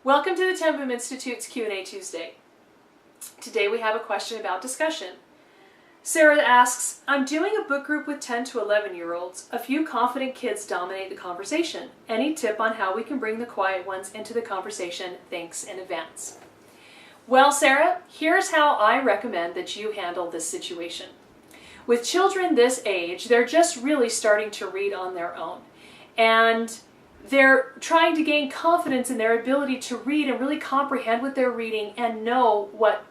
Welcome to the Ten Boom Institute's Q&A Tuesday. Today we have a question about discussion. Sarah asks, I'm doing a book group with 10 to 11-year-olds. A few confident kids dominate the conversation. Any tip on how we can bring the quiet ones into the conversation? Thanks in advance. Well, Sarah, here's how I recommend that you handle this situation. With children this age, they're just really starting to read on their own. And they're trying to gain confidence in their ability to read and really comprehend what they're reading and know what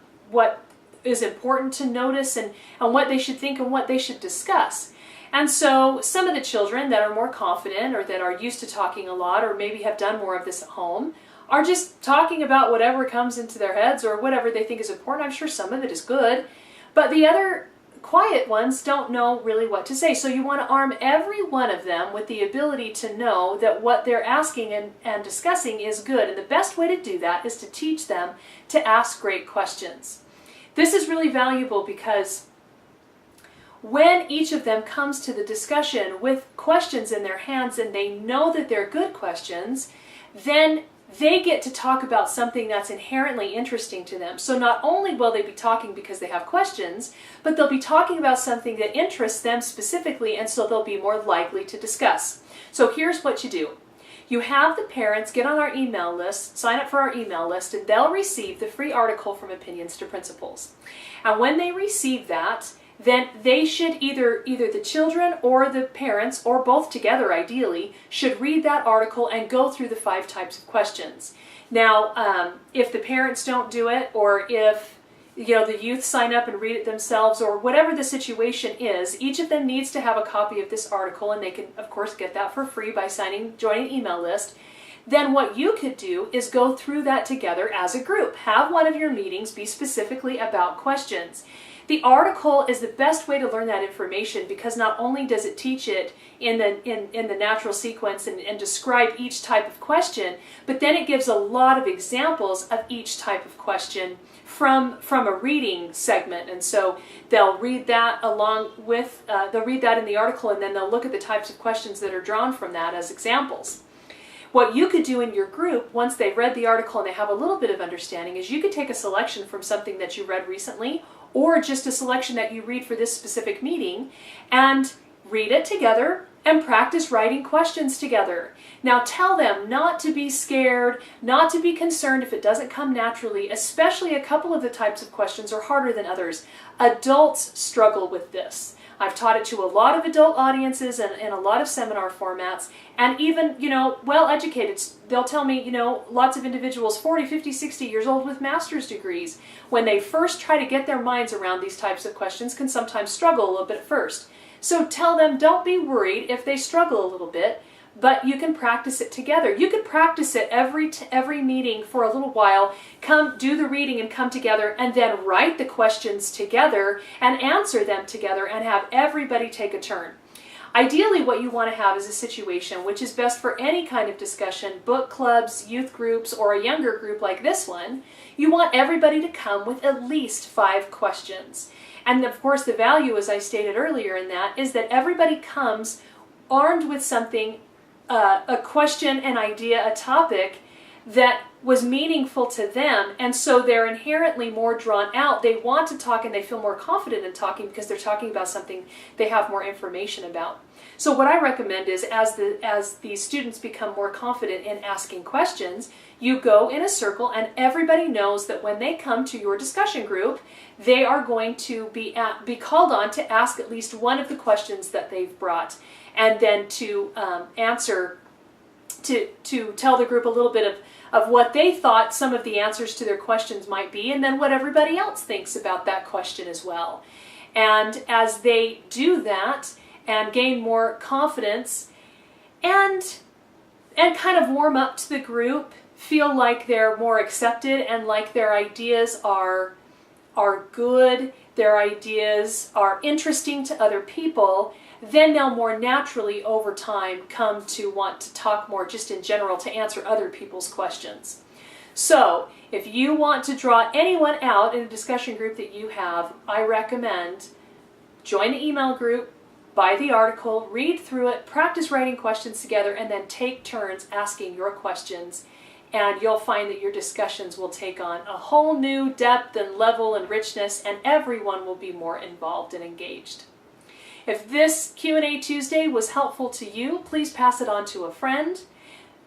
is important to notice and what they should think and what they should discuss. And so some of the children that are more confident or that are used to talking a lot or maybe have done more of this at home are just talking about whatever comes into their heads or whatever they think is important. I'm sure some of it is good, but the other quiet ones don't know really what to say. So you want to arm every one of them with the ability to know that what they're asking and discussing is good. And the best way to do that is to teach them to ask great questions. This is really valuable because when each of them comes to the discussion with questions in their hands and they know that they're good questions, then they get to talk about something that's inherently interesting to them. So not only will they be talking because they have questions, but they'll be talking about something that interests them specifically, and so they'll be more likely to discuss. So here's what you do. You have the parents get on our email list, sign up for our email list, and they'll receive the free article From Opinions to Principles. And when they receive that, then they should either the children or the parents, or both together ideally, should read that article and go through the 5 types of questions. Now, if the parents don't do it, or if the youth sign up and read it themselves, or whatever the situation is, each of them needs to have a copy of this article, and they can, of course, get that for free by joining the email list. Then what you could do is go through that together as a group. Have one of your meetings be specifically about questions. The article is the best way to learn that information because not only does it teach it in the natural sequence and describe each type of question, but then it gives a lot of examples of each type of question from a reading segment. And so they'll read that along with, they'll read that in the article, and then they'll look at the types of questions that are drawn from that as examples. What you could do in your group, once they've read the article and they have a little bit of understanding, is you could take a selection from something that you read recently, or just a selection that you read for this specific meeting, and read it together and practice writing questions together. Now tell them not to be scared, not to be concerned if it doesn't come naturally, especially a couple of the types of questions are harder than others. Adults struggle with this. I've taught it to a lot of adult audiences and in a lot of seminar formats, and even, well-educated, they'll tell me, lots of individuals 40, 50, 60 years old with master's degrees, when they first try to get their minds around these types of questions, can sometimes struggle a little bit at first. So tell them, don't be worried if they struggle a little bit, but you can practice it together. You could practice it every meeting for a little while, come do the reading and come together, and then write the questions together and answer them together and have everybody take a turn. Ideally, what you want to have is a situation which is best for any kind of discussion, book clubs, youth groups, or a younger group like this one. You want everybody to come with at least 5 questions. And of course, the value, as I stated earlier in that, is that everybody comes armed with something, a question, an idea, a topic that was meaningful to them, and so they're inherently more drawn out. They want to talk and they feel more confident in talking because they're talking about something they have more information about. So what I recommend is as these students become more confident in asking questions, you go in a circle and everybody knows that when they come to your discussion group, they are going to be called on to ask at least one of the questions that they've brought, and then to answer, to tell the group a little bit of what they thought some of the answers to their questions might be, and then what everybody else thinks about that question as well. And as they do that and gain more confidence and kind of warm up to the group, feel like they're more accepted and like their ideas are good, their ideas are interesting to other people, then they'll more naturally over time come to want to talk more just in general to answer other people's questions. So if you want to draw anyone out in a discussion group that you have, I recommend join the email group, buy the article, read through it, practice writing questions together, and then take turns asking your questions. And you'll find that your discussions will take on a whole new depth and level and richness, and everyone will be more involved and engaged. If this Q&A Tuesday was helpful to you, please pass it on to a friend.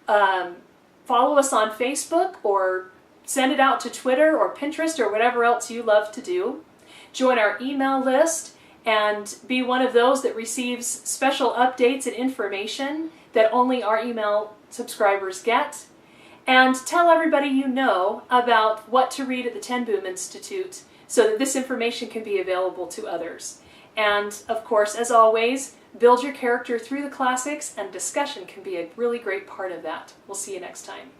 Follow us on Facebook, or send it out to Twitter or Pinterest or whatever else you love to do. Join our email list and be one of those that receives special updates and information that only our email subscribers get. And tell everybody you know about what to read at the Ten Boom Institute so that this information can be available to others. And of course, as always, build your character through the classics, and discussion can be a really great part of that. We'll see you next time.